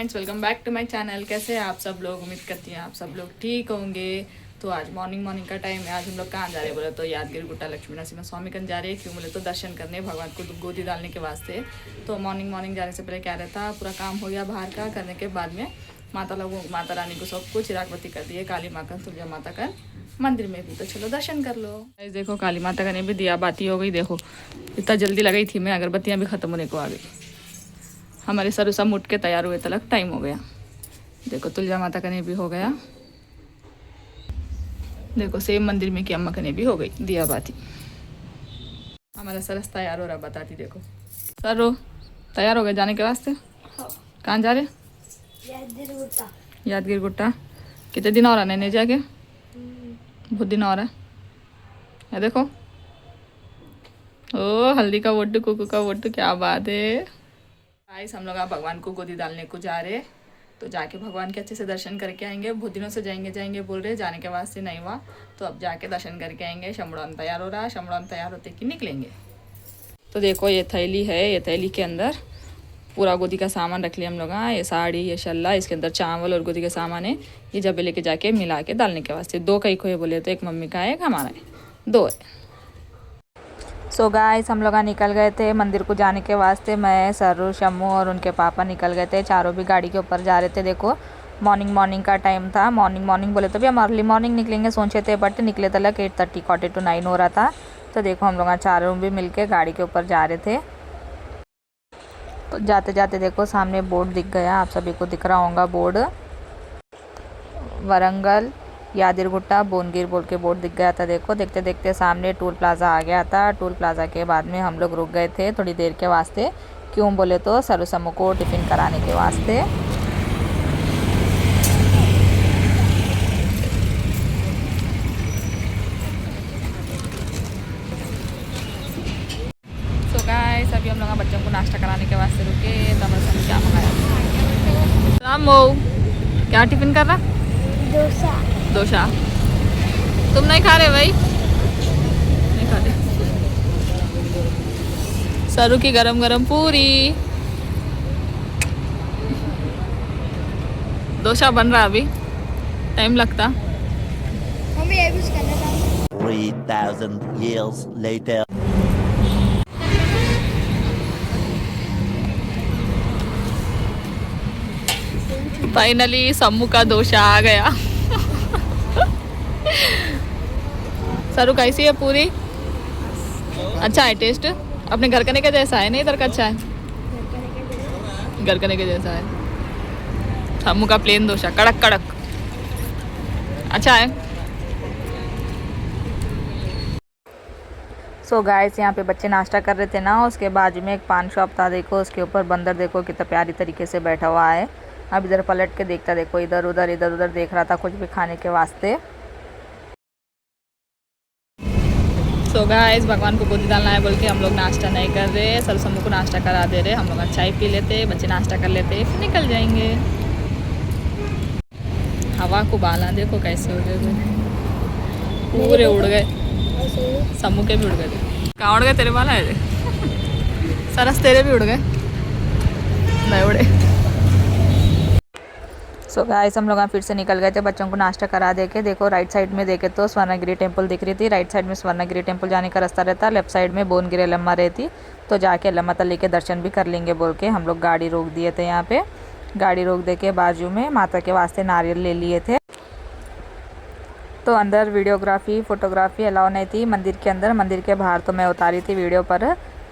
Friends, welcome back to my channel. कैसे हैं आप सब लोग? उम्मीद करती हैं आप सब लोग ठीक होंगे। तो आज मॉर्निंग का टाइम है। आज हम लोग कहाँ जा रहे हैं बोले तो यादगिरी गुट्टा लक्ष्मी नरसिम्हा स्वामी कंज जा रहे हैं। क्यों बोले तो दर्शन करने, भगवान को गोदी डालने के वास्ते। तो मॉर्निंग जाने से पहले क्या रहता, पूरा काम हो गया बाहर का। करने के बाद में माता रानी को सब कुछ चिरागबत्ती कर दिए, काली माँ का, तुलजा माता का मंदिर में भी। तो चलो दर्शन कर लो। देखो काली माता का ने भी दिया बाती हो गई। देखो इतना जल्दी लगाई थी मैं, अगरबत्तियाँ भी ख़त्म होने को आ गई। हमारे सर सब उठ के तैयार हुए तलक टाइम हो गया। देखो तुलजा माता का ने भी हो गया। देखो सेम मंदिर में की अम्मा का ने भी हो गई दिया बाती। हमारा सरस तैयार हो रहा, बताती देखो। सर तैयार हो गए जाने के वास्ते? कहाँ जा रहे? यादगिरी गुट्टा। कितने दिन और आने जाके? बहुत दिन और है। देखो ओ हल्दी का वोटू, कुकू का वोटू, क्या बात है। गाइस हम लोग आप भगवान को गोदी डालने को जा रहे। तो जाके भगवान के अच्छे से दर्शन करके आएंगे। बहुत दिनों से जाएंगे बोल रहे, जाने के वास्ते नहीं हुआ। तो अब जाके दर्शन करके आएंगे। शमड़ौन तैयार हो रहा, शमड़ौन तैयार होते कि निकलेंगे। तो देखो ये थैली है, ये थैली के अंदर पूरा गोदी का सामान रख लिया हम लोग। हाँ, ये साड़ी, ये शल्ला, इसके अंदर चावल और गोदी का सामान है। ये जब लेके जाके मिला के डालने के वास्ते। दो कई खोए बोले तो एक मम्मी का है, एक हमारा है, दो है। सो गाइस हम लोग निकल गए थे मंदिर को जाने के वास्ते। मैं, सरू, शम्मू और उनके पापा निकल गए थे। चारों भी गाड़ी के ऊपर जा रहे थे। देखो मॉर्निंग का टाइम था। मॉर्निंग बोले तो भी हम अर्ली मॉर्निंग निकलेंगे सोचे थे, बट निकले तक 8:30 8:45 हो रहा था। तो देखो हम लोग चारों भी मिलके गाड़ी के ऊपर जा रहे थे। तो जाते जाते देखो सामने बोर्ड दिख गया, आप सभी को दिख रहा होगा बोर्ड। वरंगल यादगिरी बोनगिर बोल के बोर्ड दिख गया था। देखो देखते देखते सामने टोल प्लाज़ा आ गया था। टोल प्लाज़ा के बाद में हम लोग रुक गए थे थोड़ी देर के वास्ते। क्यों बोले तो सरू को टिफ़िन कराने के वास्ते। सो गाइस अभी हम लोग बच्चों को नाश्ता कराने के वास्ते रुके। तब हम क्या मंगाया? रामो क्या टिफ़िन कर रहा? डोसा। तुम नहीं खा रहे भाई? नहीं खाते। सरू की गरम गरम पूरी। डोसा बन रहा अभी, टाइम लगता। 3,000 years later. फाइनली सम्मू का डोसा आ गया। सरू कैसी है पूरी? अच्छा है टेस्ट? अपने घर करने के जैसा है? नहीं इधर का अच्छा है, घर करने के जैसा है। सम्मू का प्लेन डोसा कड़क कड़क अच्छा है। सो गाइस यहाँ पे बच्चे नाश्ता कर रहे थे ना, उसके बाजू में एक पान शॉप था। देखो उसके ऊपर बंदर देखो कितना प्यारी तरीके से बैठा हुआ है। अब इधर पलट के देखता, देखो इधर उधर देख रहा था कुछ भी खाने के वास्ते। सो गाइस भगवान को गोदी डालना है बोल के हम लोग नाश्ता नहीं कर रहे। सर समूह को नाश्ता करा दे रहे। हम लोग चाय पी लेते, बच्चे नाश्ता कर लेते, फिर निकल जाएंगे। हवा को बाला देखो कैसे हो गए, पूरे उड़ गए। समूह के भी उड़ गए। कहाँ उड़ गए तेरे बाल है? सरस तेरे भी उड़ गए, नहीं उड़े। सो गाइस हम लोग फिर से निकल गए थे बच्चों को नाश्ता करा दे के। देखो राइट साइड में देखे तो स्वर्णगिरी टेम्पल दिख रही थी। राइट साइड में स्वर्णगिरी टेम्पल जाने का रास्ता रहता, लेफ्ट साइड में बोनगिरी एलम्मा रहती। तो जाके एलम्मा तल्ली के दर्शन भी कर लेंगे बोल के हम लोग गाड़ी रोक दिए थे। यहाँ पे गाड़ी रोक दे के बाजू में माता के वास्ते नारियल ले लिए थे। तो अंदर वीडियोग्राफी फोटोग्राफी अलाउ नहीं थी मंदिर के अंदर। मंदिर के बाहर तो मैं उतारी थी वीडियो पर,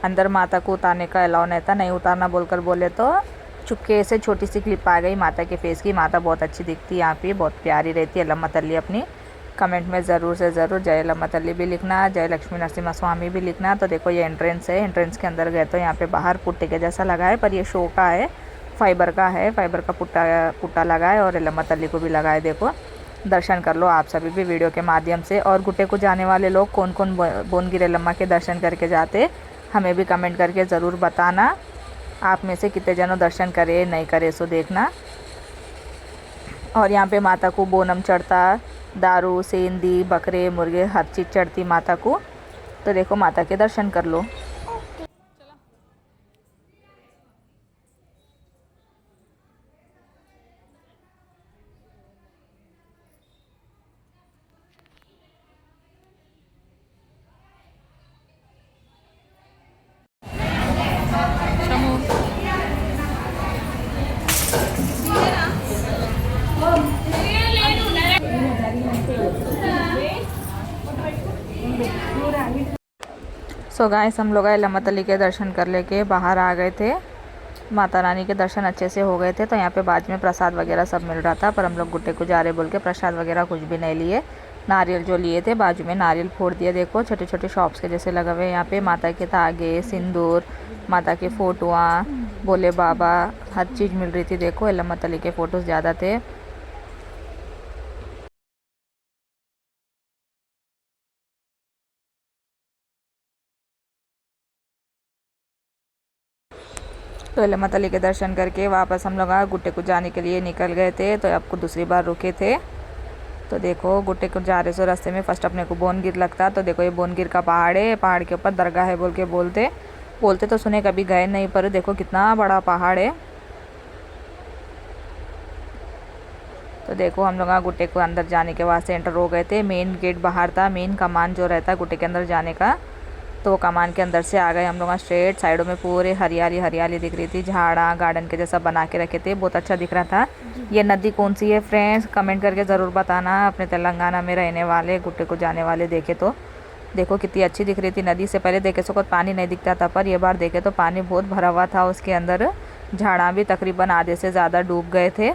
अंदर माता को उतारने का अलाउ नहीं था। नहीं उतारना बोलकर बोले तो चुपके से छोटी सी क्लिप आ गई माता के फेस की। माता बहुत अच्छी दिखती है यहाँ पे, बहुत प्यारी रहती है एलम्मा तल्ली अपनी। कमेंट में ज़रूर से ज़रूर जय एलम्मा तल्ली भी लिखना, जय लक्ष्मी नरसिम्हा स्वामी भी लिखना। तो देखो ये एंट्रेंस है। एंट्रेंस के अंदर गए तो यहाँ पे बाहर पुट्टे के जैसा लगा है, पर ये शो का है, फाइबर का है। फाइबर का पुट्टा लगा है और एलम्मा तल्ली को भी लगा है। देखो दर्शन कर लो आप सभी भी वीडियो के माध्यम से। और गुट्टे को जाने वाले लोग कौन कौन बोनगिरी एलम्मा के दर्शन करके जाते, हमें भी कमेंट करके ज़रूर बताना। आप में से कितने जनों दर्शन करे नहीं करे सो देखना। और यहाँ पे माता को बोनम चढ़ता, दारू, सेंधी, बकरे, मुर्गे, हर चीज़ चढ़ती माता को। तो देखो माता के दर्शन कर लो। सो गाइस हम लोग एल्लम्मा तली के दर्शन कर लेके बाहर आ गए थे। माता रानी के दर्शन अच्छे से हो गए थे। तो यहाँ पे बाद में प्रसाद वगैरह सब मिल रहा था, पर हम लोग गुट्टे को जा रहे बोल के प्रसाद वगैरह कुछ भी नहीं लिए। नारियल जो लिए थे बाजू में नारियल फोड़ दिए। देखो छोटे छोटे शॉप्स के जैसे लगे हुए यहाँ पे माता के धागे, सिंदूर, माता के फ़ोटोआँ, भोले बाबा, हर चीज़ मिल रही थी। देखो एल्लम्मा तली के फ़ोटोज़ ज़्यादा थे। तो एल्लम्मा तली के दर्शन करके वापस हम लोग गुट्टे को जाने के लिए निकल गए थे। तो आपको दूसरी बार रुके थे। तो देखो गुट्टे को जा रहे सो रास्ते में फर्स्ट अपने को बोनगिर लगता। तो देखो ये बोनगिर का पहाड़ है, पहाड़ के ऊपर दरगाह है बोल के बोलते बोलते तो सुने, कभी गए नहीं, पर देखो कितना बड़ा पहाड़ है। तो देखो हम लोग गुट्टे को अंदर जाने के वास्ते एंटर हो गए थे। मेन गेट बाहर था, मेन कमान जो रहता है गुट्टे के अंदर जाने का, तो वो कमान के अंदर से आ गए हम लोग। स्ट्रेट साइडों में पूरे हरियाली हरियाली दिख रही थी, झाड़ा गार्डन के जैसा बना के रखे थे, बहुत अच्छा दिख रहा था। ये नदी कौन सी है फ्रेंड्स, कमेंट करके ज़रूर बताना। अपने तेलंगाना में रहने वाले गुट्टे को जाने वाले देखे तो देखो कितनी अच्छी दिख रही थी। नदी से पहले देखे सो पानी नहीं दिखता था, पर ये बार देखे तो पानी बहुत भरा हुआ था उसके अंदर। झाड़ा भी तकरीबन आधे से ज़्यादा डूब गए थे।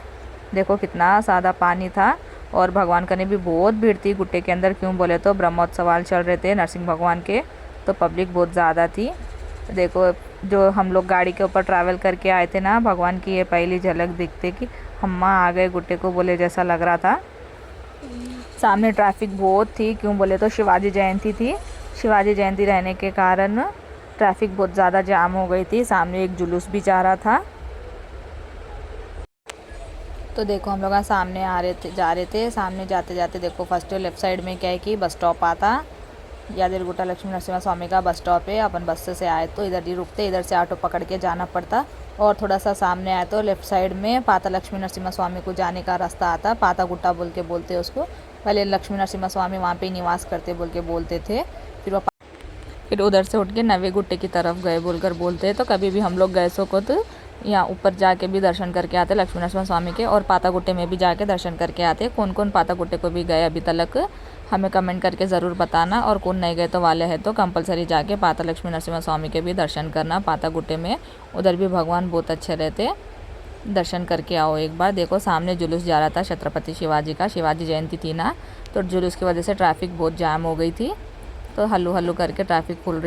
देखो कितना सादा पानी था। और भगवान करने भी बहुत भीड़ थी गुट्टे के अंदर, क्यों बोले तो ब्रह्मोत्सवाल चल रहे थे नरसिंह भगवान के, तो पब्लिक बहुत ज़्यादा थी। देखो जो हम लोग गाड़ी के ऊपर ट्रैवल करके आए थे ना, भगवान की ये पहली झलक दिखते कि हम आ गए गुट्टे को बोले जैसा लग रहा था। सामने ट्रैफिक बहुत थी, क्यों बोले तो शिवाजी जयंती थी। शिवाजी जयंती रहने के कारण ट्रैफिक बहुत ज़्यादा जाम हो गई थी। सामने एक जुलूस भी जा रहा था। तो देखो हम लोग सामने जा रहे थे। सामने जाते जाते देखो फर्स्ट लेफ्ट साइड में क्या है कि बस स्टॉप आता। यादिरगुट्टा लक्ष्मी नरसिम्हा स्वामी का बस स्टॉप है। अपन बस से आए तो इधर ही रुकते, इधर से ऑटो पकड़ के जाना पड़ता। और थोड़ा सा सामने आए तो लेफ़्ट साइड में पाता लक्ष्मी नरसिम्हा स्वामी को जाने का रास्ता आता। पाता गुट्टा बोल के बोलते उसको। पहले लक्ष्मी नरसिम्हा स्वामी वहाँ पे निवास करते बोल के बोलते थे। फिर उधर से उठ के नवे गुट्टे की तरफ गए बोलकर बोलते। तो कभी भी हम लोग गए सो को तो यहाँ ऊपर जाके भी दर्शन करके आते लक्ष्मी नरसिम्हा स्वामी के, और पाता गुट्टे में भी जाके दर्शन करके आते। कौन कौन पाता गुट्टे को भी गए अभी तक हमें कमेंट करके ज़रूर बताना, और कौन नहीं गए तो वाले हैं तो कंपलसरी जाके पाता लक्ष्मी नरसिम्हा स्वामी के भी दर्शन करना पाता गुट्टे में। उधर भी भगवान बहुत अच्छे रहते, दर्शन करके आओ एक बार। देखो सामने जुलूस जा रहा था छत्रपति शिवाजी का, शिवाजी जयंती थी ना, तो जुलूस की वजह से ट्रैफिक बहुत जाम हो गई थी। तो हल्लू हल्लू करके ट्रैफिक खुल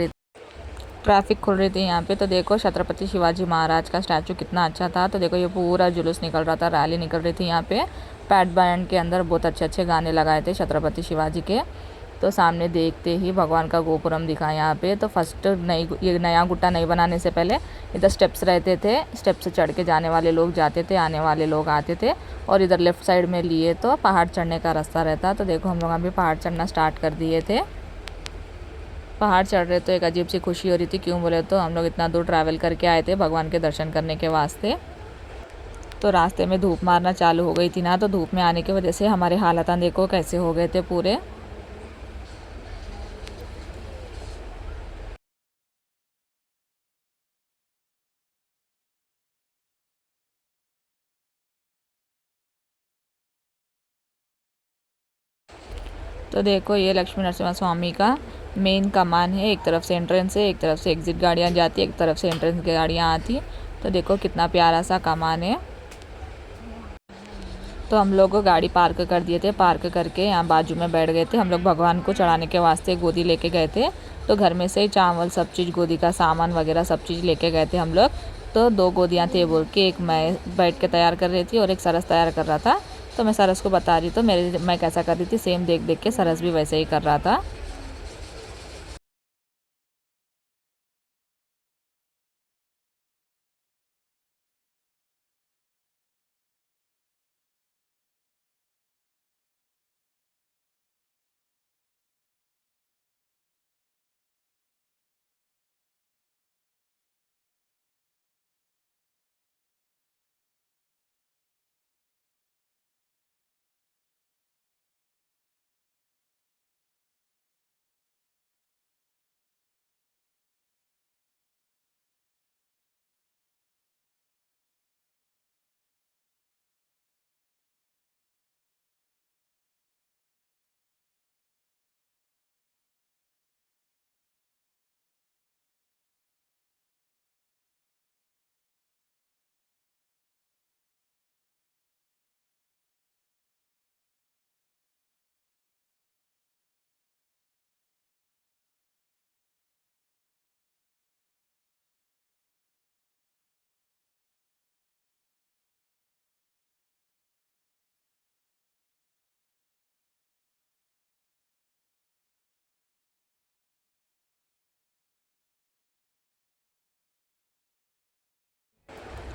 रही थी यहाँ पे। तो देखो छत्रपति शिवाजी महाराज का स्टैचू कितना अच्छा था। तो देखो ये पूरा जुलूस निकल रहा था, रैली निकल रही थी यहाँ पे। पैड बैंड के अंदर बहुत अच्छे अच्छे गाने लगाए थे छत्रपति शिवाजी के। तो सामने देखते ही भगवान का गोपुरम दिखा यहाँ पे। तो फर्स्ट ये नया गुट्टा नहीं बनाने से पहले इधर स्टेप्स रहते थे, स्टेप से चढ़ के जाने वाले लोग जाते थे, आने वाले लोग आते थे। और इधर लेफ़्ट साइड में लिए तो पहाड़ चढ़ने का रास्ता रहता। तो देखो हम लोग अभी पहाड़ चढ़ना स्टार्ट कर दिए थे। पहाड़ चढ़ रहे तो एक अजीब सी खुशी हो रही थी, क्यों बोले तो हम लोग इतना दूर ट्रैवल करके आए थे भगवान के दर्शन करने के वास्ते। तो रास्ते में धूप मारना चालू हो गई थी ना, तो धूप में आने की वजह से हमारे हालत देखो कैसे हो गए थे पूरे। तो देखो ये लक्ष्मी नरसिम्हा स्वामी का मेन कमान है। एक तरफ से एंट्रेंस है, एक तरफ से एग्जिट गाड़ियाँ जाती है, एक तरफ से एंट्रेंस गाड़ियाँ आती। तो देखो कितना प्यारा सा कमान है। तो हम लोग गाड़ी पार्क कर दिए थे, पार्क करके यहाँ बाजू में बैठ गए थे। हम लोग भगवान को चढ़ाने के वास्ते गोदी लेके गए थे। तो घर में से चावल सब चीज़, गोदी का सामान वगैरह सब चीज़ लेके गए थे हम लोग। तो 2 गोदियाँ थे बोल के, एक मैं बैठ के तैयार कर रही थी और एक सरस तैयार कर रहा था। तो मैं सरस को बता रही, तो मैं कैसा कर रही थी सेम देख देख के सरस भी वैसे ही कर रहा था।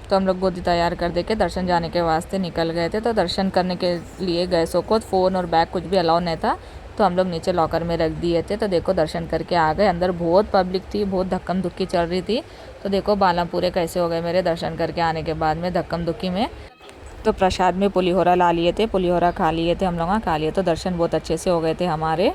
तो हम लोग गोदी तैयार कर दे के दर्शन जाने के वास्ते निकल गए थे। तो दर्शन करने के लिए गए सो को फ़ोन और बैग कुछ भी अलाउ नहीं था, तो हम लोग नीचे लॉकर में रख दिए थे। तो देखो दर्शन करके आ गए। अंदर बहुत पब्लिक थी, बहुत धक्कम धुक्की चल रही थी। तो देखो बाला पूरे कैसे हो गए मेरे दर्शन करके आने के बाद में धक्कम धुक्की में। तो प्रसाद में पुलिहोरा ला लिए थे, पुलिहोरा खा लिए थे हम लोग, खा लिए। तो दर्शन बहुत अच्छे से हो गए थे हमारे।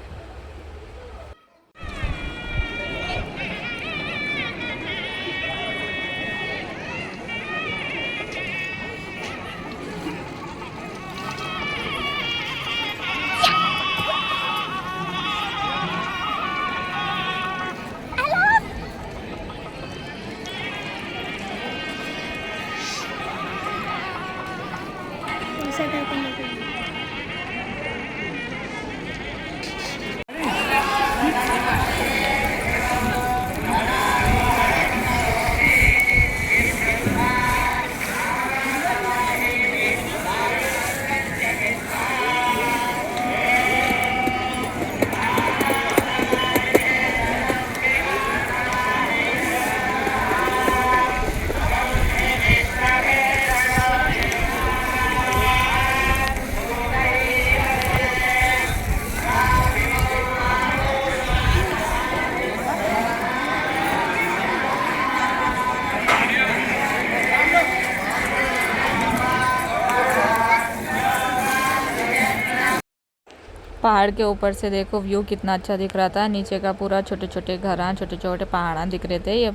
पहाड़ के ऊपर से देखो व्यू कितना अच्छा दिख रहा था। नीचे का पूरा छोटे छोटे घर, छोटे छोटे पहाड़ दिख रहे थे। ये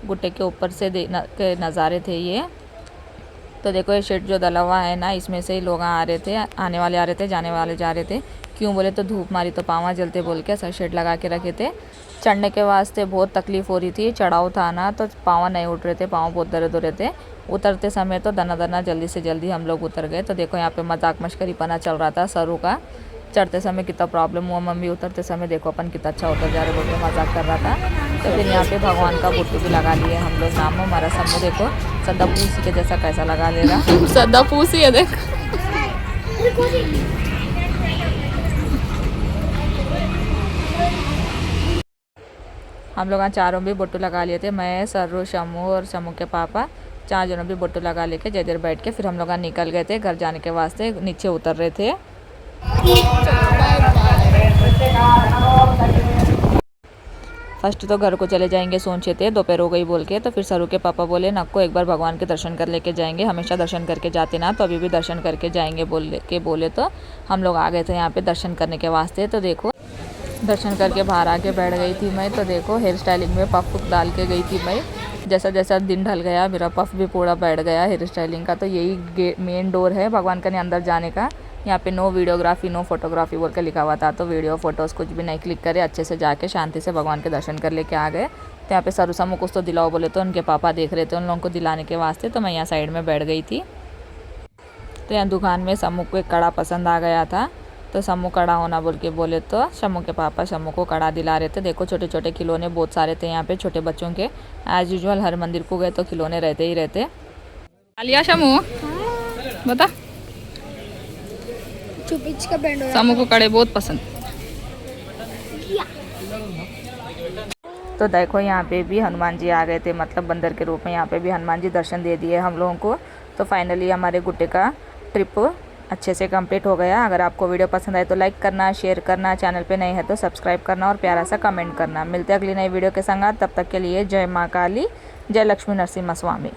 गुट्टे के ऊपर से के नज़ारे थे ये। तो देखो ये शेड जो डला हुआ है ना, इसमें से ही लोग आ रहे थे, आने वाले आ रहे थे, जाने वाले जा रहे थे। क्यों बोले तो धूप मारी तो पाँव जलते बोल के ऐसा शेड लगा के रखे थे। चढ़ने के वास्ते बहुत तकलीफ़ हो रही थी, चढ़ाव था ना, तो पाँव नहीं उठ रहे थे, पाँव बहुत दर्द हो रहे थे। उतरते समय तो दना दना जल्दी से जल्दी हम लोग उतर गए। तो देखो यहाँ पे मजाक मश्करी पना चल रहा था सरू का। चढ़ते समय कितना प्रॉब्लम हुआ मम्मी, उतरते समय देखो अपन कितना अच्छा उतर जा रहे बोल के मजाक कर रहा था। तो फिर यहाँ पे भगवान का बुट्टू भी लगा लिए हम लोग। नाम हमारा समूह देखो सदा पूसी के जैसा कैसा लगा ले रहा। सदा पूसी है देख। हम लोग चारों भी बोटू लगा लिए थे, मैं, सर्रू, शमू और शमू के पापा, 4 जनों भी बोटू लगा लेके जय देर बैठ के फिर हम लोग निकल गए थे घर जाने के वास्ते। नीचे उतर रहे थे। फर्स्ट तो घर को चले जाएंगे सोचे थे, दोपहर हो गई बोल के। तो फिर सरू के पापा बोले नक्को एक बार भगवान के दर्शन कर लेके जाएंगे, हमेशा दर्शन करके जाते ना, तो अभी भी दर्शन करके जाएंगे बोले तो हम लोग आ गए थे यहाँ पे दर्शन करने के वास्ते। तो देखो दर्शन करके बाहर आके बैठ गई थी मैं। तो देखो हेयर स्टाइलिंग में पफ डाल के गई थी मैं। जैसा जैसा दिन ढल गया मेरा पफ भी पूरा बैठ गया हेयर स्टाइलिंग का। तो यही मेन डोर है भगवान के अंदर जाने का। यहाँ पे नो वीडियोग्राफी नो फोटोग्राफी बोल के लिखा हुआ था। तो वीडियो फोटोज़ कुछ भी नहीं क्लिक करे, अच्छे से जाके शांति से भगवान के दर्शन कर लेके आ गए। तो यहाँ पे सरू समूह कुछ तो दिलाओ बोले तो उनके पापा देख रहे थे, उन लोगों को दिलाने के वास्ते। तो मैं यहाँ साइड में बैठ गई थी। तो यहाँ दुकान में समूह को एक कड़ा पसंद आ गया था, तो समूह कड़ा होना बोल के बोले तो शमू के पापा शमू को कड़ा दिला रहे थे। देखो छोटे छोटे खिलौने बहुत सारे थे यहाँ पे छोटे बच्चों के। एज यूजुअल हर मंदिर को गए तो खिलौने रहते ही रहते। आलिया शमू बता, समू को कड़े बहुत पसंद। तो देखो यहाँ पे भी हनुमान जी आ गए थे, मतलब बंदर के रूप में। यहाँ पे भी हनुमान जी दर्शन दे दिए हम लोगों को। तो फाइनली हमारे गुट्टे का ट्रिप अच्छे से कंप्लीट हो गया। अगर आपको वीडियो पसंद आए तो लाइक करना, शेयर करना, चैनल पे नए हैं तो सब्सक्राइब करना और प्यारा सा कमेंट करना। मिलते हैं अगली नई वीडियो के संग। तब तक के लिए जय माँ काली, जय लक्ष्मी नरसिम्हा स्वामी।